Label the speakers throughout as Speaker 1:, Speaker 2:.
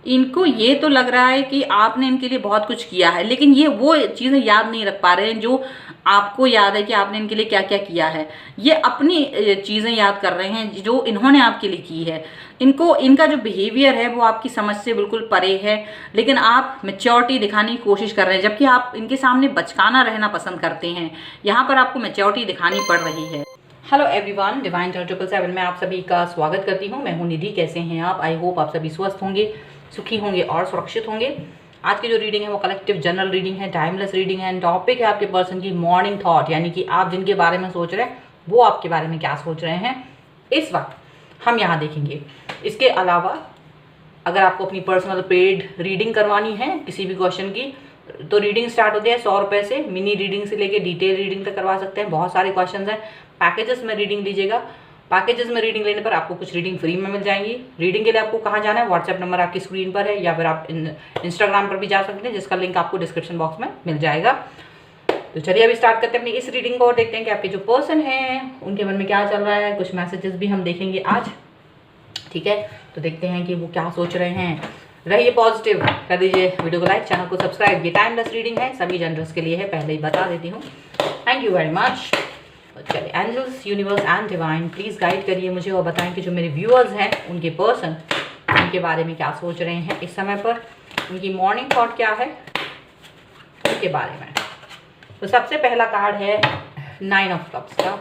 Speaker 1: इनको ये तो लग रहा है कि आपने इनके लिए बहुत कुछ किया है, लेकिन ये वो चीज़ें याद नहीं रख पा रहे हैं जो आपको याद है कि आपने इनके लिए क्या क्या किया है। ये अपनी चीज़ें याद कर रहे हैं जो इन्होंने आपके लिए की है। इनको इनका जो बिहेवियर है वो आपकी समझ से बिल्कुल परे है, लेकिन आप मैच्योरिटी दिखाने की कोशिश कर रहे हैं, जबकि आप इनके सामने बचकाना रहना पसंद करते हैं। यहाँ पर आपको मैच्योरिटी दिखानी पड़ रही है। हेलो एवरीवन, डिवाइन 777 में आप सभी का स्वागत करती हूँ। मैं हूँ निधि। कैसे हैं आप? आई होप आप सभी स्वस्थ होंगे, सुखी होंगे और सुरक्षित होंगे। आज की जो रीडिंग है वो कलेक्टिव जनरल रीडिंग है, टाइमलेस रीडिंग है। टॉपिक है आपके पर्सन की मॉर्निंग थॉट, यानी कि आप जिनके बारे में सोच रहे हैं वो आपके बारे में क्या सोच रहे हैं इस वक्त हम यहाँ देखेंगे। इसके अलावा अगर आपको अपनी पर्सनल पेड रीडिंग करवानी है किसी भी क्वेश्चन की, तो रीडिंग स्टार्ट होती है 100 रुपये से। मिनी रीडिंग से लेके डिटेल रीडिंग तक करवा सकते हैं। बहुत सारे क्वेश्चंस हैं। पैकेजेस में रीडिंग लीजिएगा। पैकेजेस में रीडिंग लेने पर आपको कुछ रीडिंग फ्री में मिल जाएंगी। रीडिंग के लिए आपको कहाँ जाना है? व्हाट्सएप नंबर आपकी स्क्रीन पर है, या फिर आप इंस्टाग्राम पर भी जा सकते हैं, जिसका लिंक आपको डिस्क्रिप्शन बॉक्स में मिल जाएगा। तो चलिए अभी स्टार्ट करते हैं अपनी इस रीडिंग को और देखते हैं कि आपके जो पर्सन हैं उनके मन में क्या चल रहा है। कुछ मैसेजेस भी हम देखेंगे आज, ठीक है? तो देखते हैं कि वो क्या सोच रहे हैं। रहिए पॉजिटिव, कर दीजिए वीडियो को लाइक, चैनल को सब्सक्राइब। ये टाइमलेस रीडिंग है, सभी जेंडर्स के लिए है, पहले ही बता देती हूँ। Thank you very much. चलिए, angels, universe and divine please guide करिए मुझे और बताएं कि जो मेरे व्यूअर्स हैं उनके पर्सन उनके बारे में क्या सोच रहे हैं इस समय पर। उनकी मॉर्निंग थॉट क्या है उनके बारे में। तो सबसे पहला कार्ड है 9 ऑफ कप्स का।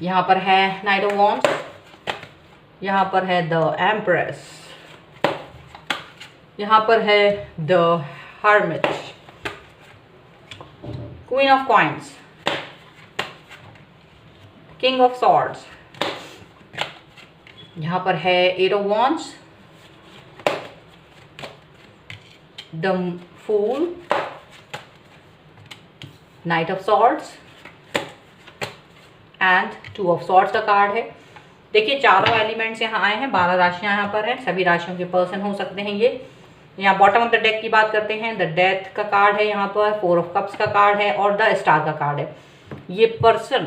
Speaker 1: यहाँ पर है नाइट ऑफ वॉन्ड्स, यहाँ पर है द एम्प्रेस, यहाँ पर है the hermit, queen of coins, king of swords, यहाँ पर है 8 of wands, the fool, knight of swords and 2 of swords का कार्ड है। देखिए, चारों एलिमेंट्स यहाँ आए हैं, 12 राशियाँ यहाँ पर हैं। सभी राशियों के पर्सन हो सकते हैं ये। यहाँ बॉटम ऑफ द डेक की बात करते हैं, द डेथ का कार्ड है, यहाँ पर 4 ऑफ कप्स का कार्ड है और द स्टार का कार्ड है। ये पर्सन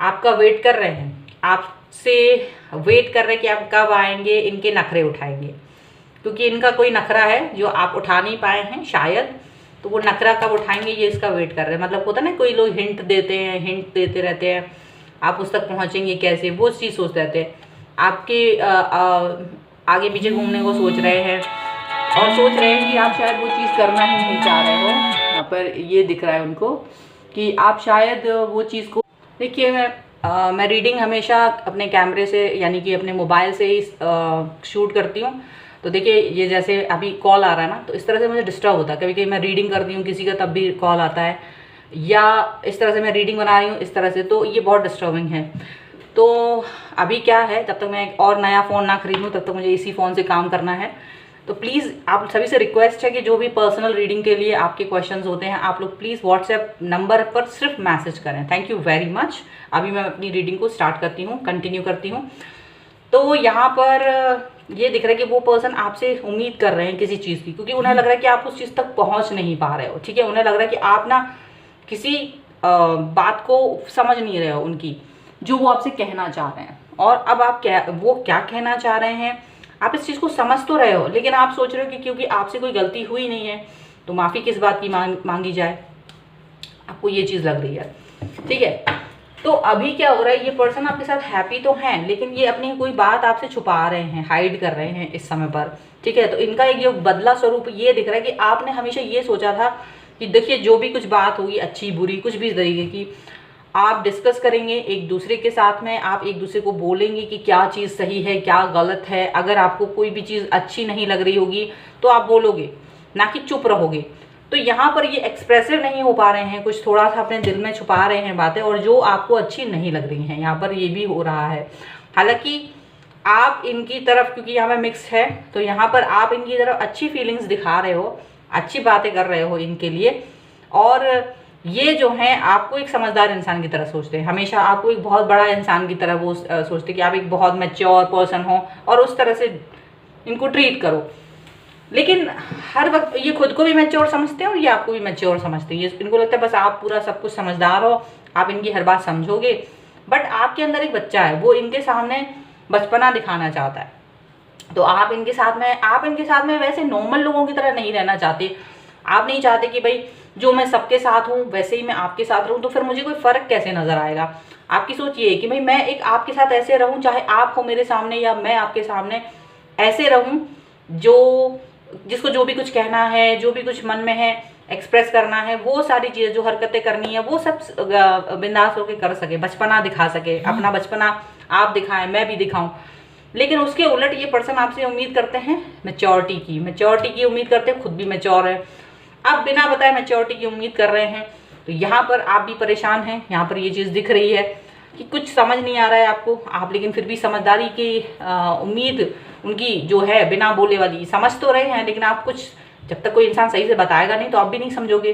Speaker 1: आपका वेट कर रहे हैं, आपसे वेट कर रहे हैं कि आप कब आएंगे, इनके नखरे उठाएंगे, क्योंकि इनका कोई नखरा है जो आप उठा नहीं पाए हैं शायद। तो वो नखरा कब उठाएंगे ये इसका वेट कर रहे हैं। मतलब होता है ना, कोई लोग हिंट देते हैं, हिंट देते रहते हैं, आप उस तक पहुँचेंगे कैसे, वो चीज़ सोचते रहते हैं। आपके आगे पीछे घूमने को सोच रहे हैं और सोच रहे हैं कि आप शायद वो चीज़ करना ही नहीं चाह रहे हो। यहाँ पर ये दिख रहा है उनको कि आप शायद वो चीज़ को। देखिए, मैं रीडिंग हमेशा अपने कैमरे से, यानी कि अपने मोबाइल से ही शूट करती हूँ। तो देखिए, ये जैसे अभी कॉल आ रहा है ना, तो इस तरह से मुझे डिस्टर्ब होता है। कभी कभी मैं रीडिंग करती हूँ किसी का, तब भी कॉल आता है, या इस तरह से मैं रीडिंग बना रही हूँ इस तरह से, तो ये बहुत डिस्टर्बिंग है। तो अभी क्या है, तब तक मैं एक और नया फ़ोन ना खरीदूँ तब तक मुझे इसी फ़ोन से काम करना है। तो प्लीज़ आप सभी से रिक्वेस्ट है कि जो भी पर्सनल रीडिंग के लिए आपके क्वेश्चंस होते हैं, आप लोग प्लीज़ व्हाट्सएप नंबर पर सिर्फ मैसेज करें। Thank you very much. अभी मैं अपनी रीडिंग को स्टार्ट करती हूँ, कंटिन्यू करती हूँ। तो यहाँ पर ये दिख रहा है कि वो पर्सन आपसे उम्मीद कर रहे हैं किसी चीज़ की, क्योंकि उन्हें लग रहा है कि आप उस चीज़ तक पहुँच नहीं पा रहे हो, ठीक है? उन्हें लग रहा है कि आप ना किसी बात को समझ नहीं रहे हो उनकी, जो वो आपसे कहना चाह रहे हैं। और अब आप वो क्या कहना चाह रहे हैं, आप इस चीज़ को समझ तो रहे हो, लेकिन आप सोच रहे हो कि क्योंकि आपसे कोई गलती हुई नहीं है तो माफ़ी किस बात की मांगी जाए। आपको ये चीज़ लग रही है, ठीक है? तो अभी क्या हो रहा है, ये पर्सन आपके साथ हैप्पी तो हैं, लेकिन ये अपनी कोई बात आपसे छुपा रहे हैं, हाइड कर रहे हैं इस समय पर, ठीक है? तो इनका एक जो बदला स्वरूप ये दिख रहा है कि आपने हमेशा ये सोचा था कि देखिए, जो भी कुछ बात होगी, अच्छी बुरी कुछ भी तरीके की, आप डिस्कस करेंगे एक दूसरे के साथ में। आप एक दूसरे को बोलेंगे कि क्या चीज़ सही है, क्या गलत है। अगर आपको कोई भी चीज़ अच्छी नहीं लग रही होगी तो आप बोलोगे, ना कि चुप रहोगे। तो यहाँ पर ये एक्सप्रेसिव नहीं हो पा रहे हैं, कुछ थोड़ा सा अपने दिल में छुपा रहे हैं बातें, और जो आपको अच्छी नहीं लग रही हैं, यहाँ पर ये भी हो रहा है। हालांकि आप इनकी तरफ, क्योंकि यहाँ पर मिक्स है, तो यहाँ पर आप इनकी तरफ अच्छी फीलिंग्स दिखा रहे हो, अच्छी बातें कर रहे हो इनके लिए। और ये जो हैं आपको एक समझदार इंसान की तरह सोचते हैं, हमेशा आपको एक बहुत बड़ा इंसान की तरह वो सोचते हैं कि आप एक बहुत मैच्योर पर्सन हो और उस तरह से इनको ट्रीट करो। लेकिन हर वक्त ये खुद को भी मैच्योर समझते हैं और ये आपको भी मैच्योर समझते हैं। ये इनको लगता है बस आप पूरा सब कुछ समझदार हो, आप इनकी हर बात समझोगे। बट आपके अंदर एक बच्चा है, वो इनके सामने बचपना दिखाना चाहता है। तो आप इनके साथ में वैसे नॉर्मल लोगों की तरह नहीं रहना चाहते। आप नहीं चाहते कि भाई जो मैं सबके साथ हूँ वैसे ही मैं आपके साथ रहूँ, तो फिर मुझे कोई फ़र्क कैसे नज़र आएगा। आपकी सोच ये है कि भाई मैं एक आपके साथ ऐसे रहूँ, चाहे आप हो मेरे सामने या मैं आपके सामने, ऐसे रहूँ जो जिसको जो भी कुछ कहना है, जो भी कुछ मन में है एक्सप्रेस करना है, वो सारी चीज़ें जो हरकतें करनी है वो सब बिंदास होकर कर सके, बचपना दिखा सके, अपना बचपना आप दिखाएं, मैं भी दिखाऊं। लेकिन उसके उलट ये पर्सन आपसे उम्मीद करते हैं मैच्योरिटी की उम्मीद करते हैं, खुद भी मैच्योर है, अब बिना बताए मैच्योरिटी की उम्मीद कर रहे हैं। तो यहाँ पर आप भी परेशान हैं। यहाँ पर ये चीज़ दिख रही है कि कुछ समझ नहीं आ रहा है आपको, आप लेकिन फिर भी समझदारी की उम्मीद उनकी जो है बिना बोले वाली समझ तो रहे हैं, लेकिन आप कुछ, जब तक कोई इंसान सही से बताएगा नहीं तो आप भी नहीं समझोगे,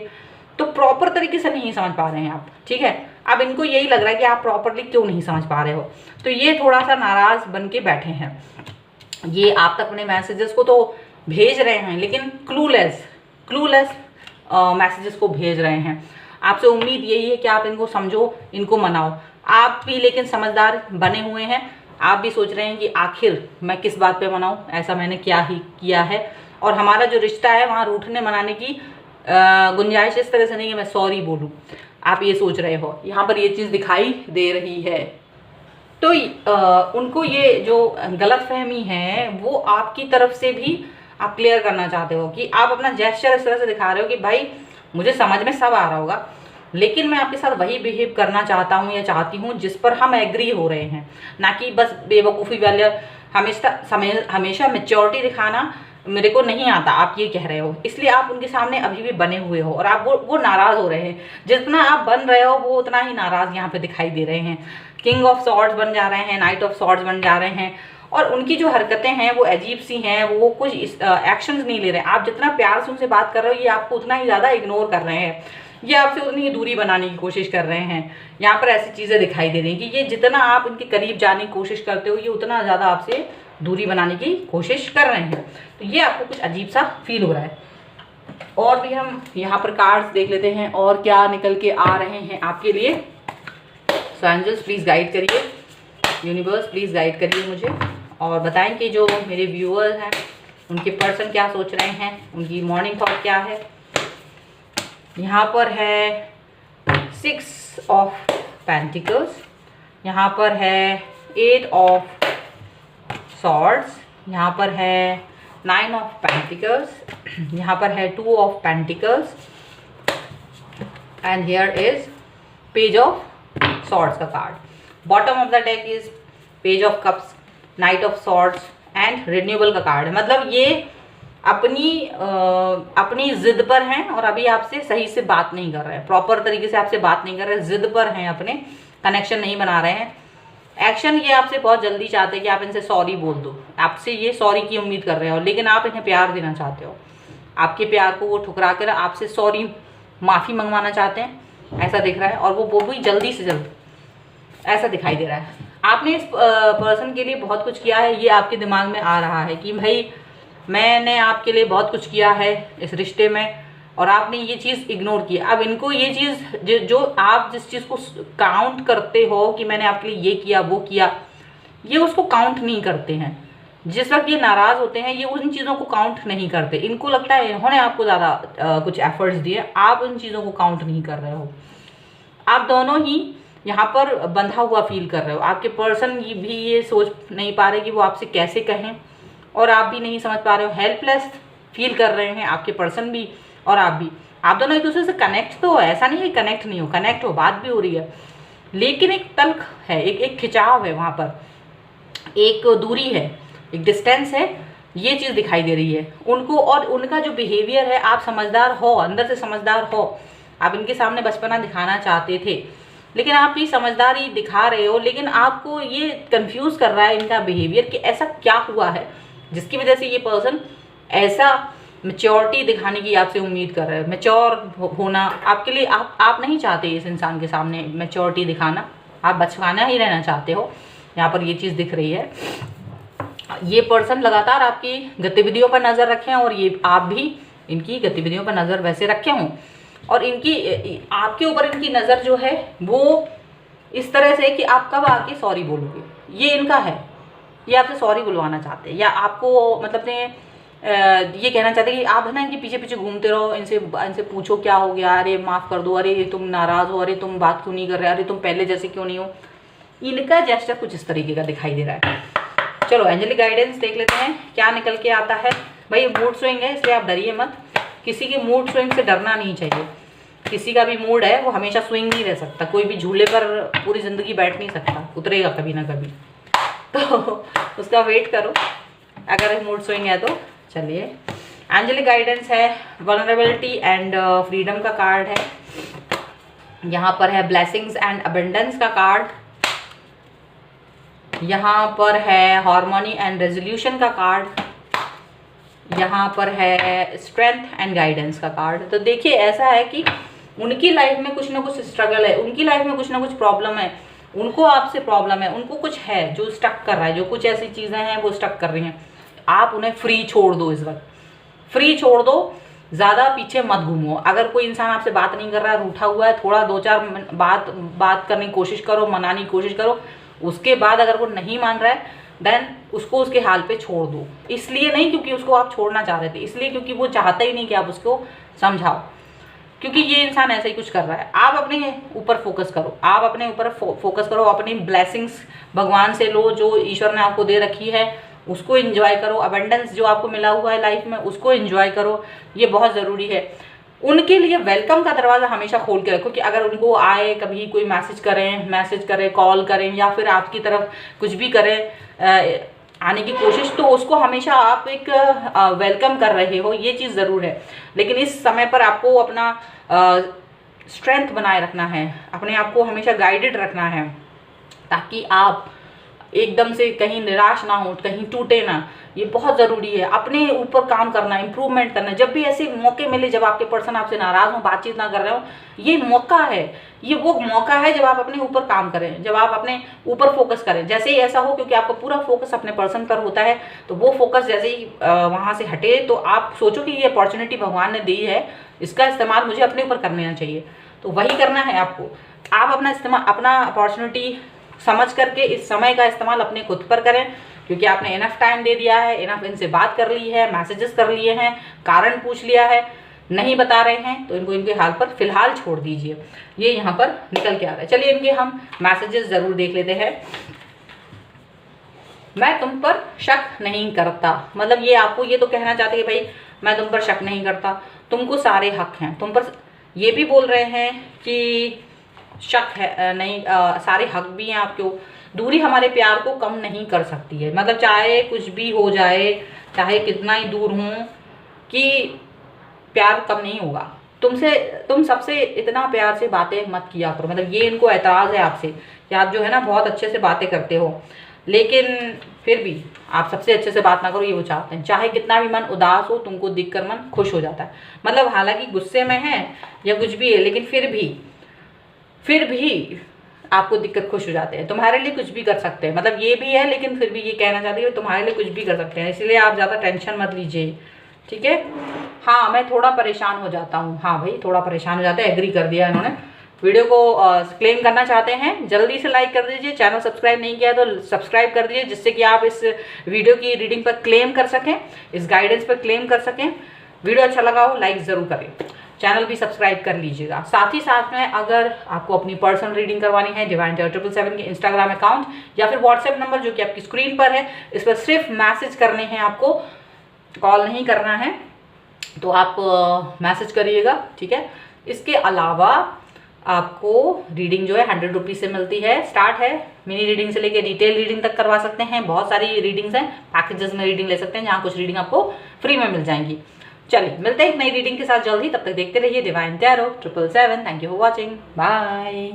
Speaker 1: तो प्रॉपर तरीके से नहीं समझ पा रहे हैं आप, ठीक है। अब इनको यही लग रहा है कि आप प्रॉपरली क्यों नहीं समझ पा रहे हो, तो ये थोड़ा सा नाराज़ बन के बैठे हैं। ये आप तक अपने मैसेजेस को तो भेज रहे हैं, लेकिन क्लूलेस मैसेजेस को भेज रहे हैं। आपसे उम्मीद यही है कि आप इनको समझो, इनको मनाओ। आप भी लेकिन समझदार बने हुए हैं, आप भी सोच रहे हैं कि आखिर मैं किस बात पे मनाऊं, ऐसा मैंने क्या ही किया है, और हमारा जो रिश्ता है वहाँ रूठने मनाने की गुंजाइश इस तरह से नहीं है मैं सॉरी बोलूँ। आप ये सोच रहे हो, यहाँ पर ये चीज़ दिखाई दे रही है। तो उनको ये जो गलतफहमी है वो आपकी तरफ से भी आप क्लियर करना चाहते हो कि आप अपना जेस्चर इस तरह से दिखा रहे हो कि भाई मुझे समझ में सब आ रहा होगा, लेकिन मैं आपके साथ वही बिहेव करना चाहता हूँ या चाहती हूँ जिस पर हम एग्री हो रहे हैं, ना कि बस बेवकूफ़ी वाले हमेशा मैच्योरिटी दिखाना मेरे को नहीं आता, आप ये कह रहे हो। इसलिए आप उनके सामने अभी भी बने हुए हो और आप वो नाराज़ हो रहे हैं। जितना आप बन रहे हो वो उतना ही नाराज़ यहाँ पे दिखाई दे रहे हैं। किंग ऑफ सॉर्ड्स बन जा रहे हैं, नाइट ऑफ सॉर्ड्स बन जा रहे हैं, और उनकी जो हरकतें हैं वो अजीब सी हैं, वो कुछ एक्शंस नहीं ले रहे हैं। आप जितना प्यार से उनसे बात कर रहे हो ये आपको उतना ही ज़्यादा इग्नोर कर रहे हैं, ये आपसे उतनी ही दूरी बनाने की कोशिश कर रहे हैं। यहाँ पर ऐसी चीज़ें दिखाई दे रही हैं कि ये जितना आप इनके करीब जाने की कोशिश करते हो ये उतना ज़्यादा आपसे दूरी बनाने की कोशिश कर रहे हैं। तो ये आपको कुछ अजीब सा फील हो रहा है। और भी हम यहाँ पर कार्ड्स देख लेते हैं और क्या निकल के आ रहे हैं आपके लिए। सो एंजल्स प्लीज़ गाइड करिए, यूनिवर्स प्लीज़ गाइड करिए मुझे, और बताएं कि जो मेरे व्यूअर्स हैं उनके पर्सन क्या सोच रहे हैं, उनकी मॉर्निंग थॉट क्या है। यहाँ पर है 6 ऑफ पेंटिकल्स, यहाँ पर है 8 ऑफ सॉर्ड्स, यहाँ पर है 9 ऑफ पेंटिकल्स, यहाँ पर है 2 of pentacles, and here is page of swords का card. Bottom of the deck is page of cups, knight of swords and renewal का कार्ड है। मतलब ये अपनी जिद पर हैं और अभी आपसे सही से बात नहीं कर रहे हैं, प्रॉपर तरीके से आपसे बात नहीं कर रहे हैं, जिद पर हैं, अपने कनेक्शन नहीं बना रहे हैं। एक्शन ये आपसे बहुत जल्दी चाहते हैं कि आप इनसे सॉरी बोल दो, आपसे ये सॉरी की उम्मीद कर रहे हो, लेकिन आप इन्हें प्यार देना चाहते हो। आपके प्यार को वो ठुकरा कर आपसे सॉरी, माफ़ी मंगवाना चाहते हैं, ऐसा दिख रहा है, और वो भी जल्दी से जल्द, ऐसा दिखाई दे रहा है। आपने इस पर्सन के लिए बहुत कुछ किया है, ये आपके दिमाग में आ रहा है कि भाई मैंने आपके लिए बहुत कुछ किया है इस रिश्ते में, और आपने ये चीज़ इग्नोर की। अब इनको ये चीज़ जो आप जिस चीज़ को काउंट करते हो कि मैंने आपके लिए ये किया वो किया, ये उसको काउंट नहीं करते हैं। जिस वक्त ये नाराज़ होते हैं ये उन चीज़ों को काउंट नहीं करते। इनको लगता है इन्होंने आपको ज़्यादा कुछ एफर्ट्स दिए, आप उन चीज़ों को काउंट नहीं कर रहे हो। आप दोनों ही यहाँ पर बंधा हुआ फील कर रहे हो। आपके पर्सन भी ये सोच नहीं पा रहे कि वो आपसे कैसे कहें, और आप भी नहीं समझ पा रहे हो, हेल्पलेस फील कर रहे हैं आपके पर्सन भी और आप भी। आप दोनों एक दूसरे से कनेक्ट तो हो, ऐसा नहीं है कनेक्ट नहीं हो, कनेक्ट हो, बात भी हो रही है, लेकिन एक तल्ख है, एक खिंचाव है, वहाँ पर एक दूरी है, एक डिस्टेंस है, ये चीज़ दिखाई दे रही है उनको। और उनका जो बिहेवियर है, आप समझदार हो, अंदर से समझदार हो, आप इनके सामने बचपना दिखाना चाहते थे, लेकिन आप भी समझदारी दिखा रहे हो, लेकिन आपको ये कंफ्यूज कर रहा है इनका बिहेवियर कि ऐसा क्या हुआ है जिसकी वजह से ये पर्सन ऐसा मैच्योरिटी दिखाने की आपसे उम्मीद कर रहे हैं। मैच्योर होना आपके लिए, आप नहीं चाहते इस इंसान के सामने मैच्योरिटी दिखाना, आप बचकाना ही रहना चाहते हो। यहाँ पर ये चीज़ दिख रही है। ये पर्सन लगातार आपकी गतिविधियों पर नज़र रखें, और ये आप भी इनकी गतिविधियों पर नज़र वैसे रखे हों, और इनकी आपके ऊपर इनकी नज़र जो है वो इस तरह से कि आप कब आके सॉरी बोलोगे, ये इनका है। ये आपसे सॉरी बुलवाना चाहते हैं, या आपको मतलब ये कहना चाहते हैं कि आप है ना इनके पीछे पीछे घूमते रहो, इनसे पूछो क्या हो गया, अरे माफ़ कर दो, अरे तुम नाराज़ हो, अरे तुम बात क्यों नहीं कर रहे, अरे तुम पहले जैसे क्यों नहीं हो। इनका जेस्चर कुछ इस तरीके का दिखाई दे रहा है। चलो एंजेलिक गाइडेंस देख लेते हैं क्या निकल के आता है। भाई मूड स्विंग है, इसलिए आप डरिए मत, किसी के मूड स्विंग से डरना नहीं चाहिए। किसी का भी मूड है वो हमेशा स्विंग नहीं रह सकता, कोई भी झूले पर पूरी ज़िंदगी बैठ नहीं सकता, उतरेगा कभी ना कभी, तो उसका वेट करो अगर मूड स्विंग है तो। चलिए एंजेलिक गाइडेंस है, वल्नरेबिलिटी एंड फ्रीडम का कार्ड है, यहाँ पर है ब्लेसिंग्स एंड अबंडेंस का कार्ड, यहाँ पर है हार्मोनी एंड रेजोल्यूशन का कार्ड, यहाँ पर है स्ट्रेंथ एंड गाइडेंस का कार्ड। तो देखिए ऐसा है कि उनकी लाइफ में कुछ ना कुछ स्ट्रगल है, उनकी लाइफ में कुछ ना कुछ प्रॉब्लम है, उनको आपसे प्रॉब्लम है, उनको कुछ है जो स्टक कर रहा है, जो कुछ ऐसी चीज़ें हैं वो स्टक कर रही हैं। आप उन्हें फ्री छोड़ दो, इस वक्त फ्री छोड़ दो, ज़्यादा पीछे मत घूमो। अगर कोई इंसान आपसे बात नहीं कर रहा है, रूठा हुआ है, थोड़ा 2-4 बात करने की कोशिश करो, मनाने की कोशिश करो, उसके बाद अगर वो नहीं मान रहा है देन उसको उसके हाल पे छोड़ दो। इसलिए नहीं क्योंकि उसको आप छोड़ना चाह रहे थे, इसलिए क्योंकि वो चाहता ही नहीं कि आप उसको समझाओ, क्योंकि ये इंसान ऐसा ही कुछ कर रहा है। आप अपने ऊपर फोकस करो, आप अपने ऊपर फोकस करो, अपनी ब्लेसिंग्स भगवान से लो जो ईश्वर ने आपको दे रखी है, उसको एंजॉय करो, अबंडेंस जो आपको मिला हुआ है लाइफ में उसको एंजॉय करो, ये बहुत ज़रूरी है। उनके लिए वेलकम का दरवाज़ा हमेशा खोल के रखो कि अगर उनको आए, कभी कोई मैसेज करें, कॉल करें, या फिर आपकी तरफ कुछ भी करें आने की कोशिश, तो उसको हमेशा आप एक वेलकम कर रहे हो, ये चीज़ ज़रूर है। लेकिन इस समय पर आपको अपना स्ट्रेंथ बनाए रखना है, अपने आप को हमेशा गाइडेड रखना है, ताकि आप एकदम से कहीं निराश ना हो, कहीं टूटे ना, ये बहुत ज़रूरी है। अपने ऊपर काम करना, इम्प्रूवमेंट करना। जब भी ऐसे मौके मिले जब आपके पर्सन आपसे नाराज़ हो, बातचीत ना कर रहे हो, ये मौका है, ये वो मौका है जब आप अपने ऊपर काम करें, जब आप अपने ऊपर फोकस करें। जैसे ही ऐसा हो, क्योंकि आपका पूरा फोकस अपने पर्सन पर होता है, तो वो फोकस जैसे ही वहाँ से हटे तो आप सोचो कि ये अपॉर्चुनिटी भगवान ने दी है, इसका इस्तेमाल मुझे अपने ऊपर कर लेना चाहिए, तो वही करना है आपको। आप अपना अपॉर्चुनिटी समझ करके इस समय का इस्तेमाल अपने खुद पर करें, क्योंकि आपने इनफ टाइम दे दिया है, इनफ इनसे बात कर ली है, मैसेजेस कर लिए हैं, कारण पूछ लिया है, नहीं बता रहे हैं, तो इनके हाल पर फिलहाल छोड़ दीजिए। ये यहाँ पर निकल के आ रहा है। चलिए इनके हम मैसेजेस ज़रूर देख लेते हैं। मैं तुम पर शक नहीं करता, मतलब ये आपको ये तो कहना चाहते हैं भाई मैं तुम पर शक नहीं करता, तुमको सारे हक हैं तुम पर। ये भी बोल रहे हैं कि शक है नहीं, सारे हक भी हैं आपके। दूरी हमारे प्यार को कम नहीं कर सकती है, मतलब चाहे कुछ भी हो जाए, चाहे कितना ही दूर हूँ, कि प्यार कम नहीं होगा तुमसे। तुम सबसे इतना प्यार से बातें मत किया करो, मतलब ये इनको एतराज़ है आपसे कि आप जो है ना बहुत अच्छे से बातें करते हो, लेकिन फिर भी आप सबसे अच्छे से बात ना करो, ये वो चाहते हैं। चाहे कितना भी मन उदास हो, तुमको देखकर मन खुश हो जाता है। मतलब हालांकि गुस्से में है या कुछ भी है, लेकिन फिर भी आपको दिक्कत खुश हो जाते हैं, तुम्हारे लिए कुछ भी कर सकते हैं। मतलब ये भी है, लेकिन फिर भी ये कहना चाहते हैं कि तुम्हारे लिए कुछ भी कर सकते हैं, इसलिए आप ज़्यादा टेंशन मत लीजिए, ठीक है। हाँ मैं थोड़ा परेशान हो जाता हूँ, हाँ भाई थोड़ा परेशान हो जाता है, एग्री कर दिया इन्होंने। वीडियो को क्लेम करना चाहते हैं, जल्दी से लाइक कर दीजिए। चैनल सब्सक्राइब नहीं किया तो सब्सक्राइब कर दीजिए, जिससे कि आप इस वीडियो की रीडिंग पर क्लेम कर सकें, इस गाइडेंस पर क्लेम कर सकें। वीडियो अच्छा लगा हो लाइक ज़रूर करें, चैनल भी सब्सक्राइब कर लीजिएगा। साथ ही साथ में अगर आपको अपनी पर्सनल रीडिंग करवानी है, डिवाइन टारot 777 के इंस्टाग्राम अकाउंट या फिर व्हाट्सएप नंबर जो कि आपकी स्क्रीन पर है, इस पर सिर्फ मैसेज करने हैं, आपको कॉल नहीं करना है, तो आप मैसेज करिएगा, ठीक है। इसके अलावा आपको रीडिंग जो है 100 रुपीज़ से मिलती है, स्टार्ट है। मिनी रीडिंग से लेके डिटेल रीडिंग तक करवा सकते हैं, बहुत सारी रीडिंग्स हैं, पैकेजेस में रीडिंग ले सकते हैं, जहाँ कुछ रीडिंग आपको फ्री में मिल जाएंगी। चलिए मिलते हैं एक नई रीडिंग के साथ जल्द ही, तब तक देखते रहिए divine tarot 777। Thank you for watching, bye.